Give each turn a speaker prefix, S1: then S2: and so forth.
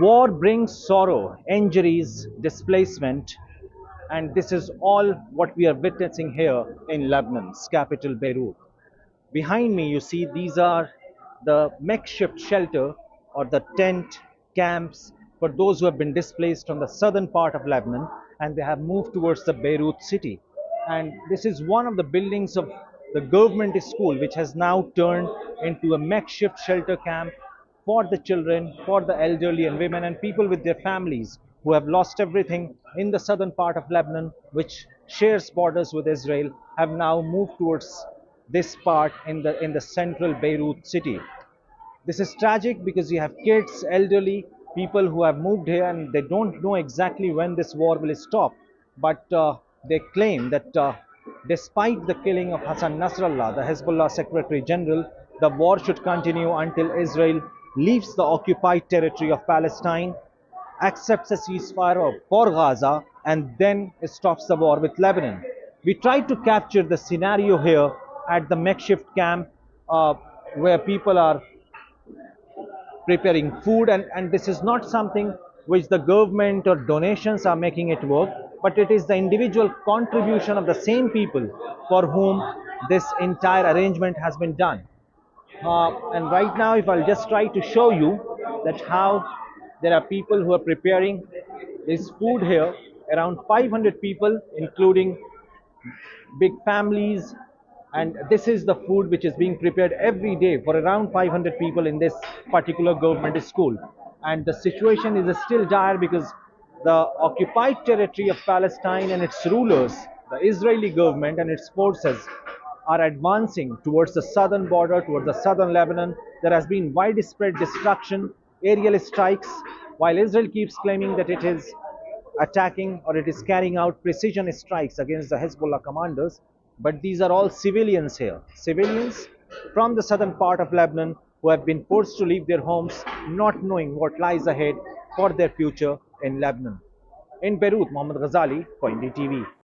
S1: War brings sorrow, injuries, displacement, and this is all what we are witnessing here in Lebanon's capital, Beirut. Behind me, you see these are the makeshift shelter or the tent camps for those who have been displaced from the southern part of Lebanon and they have moved towards the Beirut city. And this is one of the buildings of the government school, which has now turned into a makeshift shelter camp for the children, for the elderly and women and people with their families who have lost everything in the southern part of Lebanon, which shares borders with Israel, have now moved towards this part in the central Beirut city. This is tragic because you have kids, elderly, people who have moved here and they don't know exactly when this war will stop. But they claim that despite the killing of Hassan Nasrallah, the Hezbollah Secretary General, the war should continue until Israel leaves the occupied territory of Palestine, accepts a ceasefire for Gaza, and then stops the war with Lebanon. We tried to capture the scenario here at the makeshift camp where people are preparing food, and this is not something which the government or donations are making it work, but it is the individual contribution of the same people for whom this entire arrangement has been done. And right now, if I'll just try to show you that how there are people who are preparing this food here, around 500 people, including big families, and this is the food which is being prepared every day for around 500 people in this particular government school. And the situation is still dire because the occupied territory of Palestine and its rulers, the Israeli government and its forces, are advancing towards the southern border, towards the southern Lebanon. There has been widespread destruction, aerial strikes, while Israel keeps claiming that it is attacking or it is carrying out precision strikes against the Hezbollah commanders. But these are all civilians here, civilians from the southern part of Lebanon who have been forced to leave their homes, not knowing what lies ahead for their future in Lebanon. In Beirut, Mohammed Ghazali for NDTV.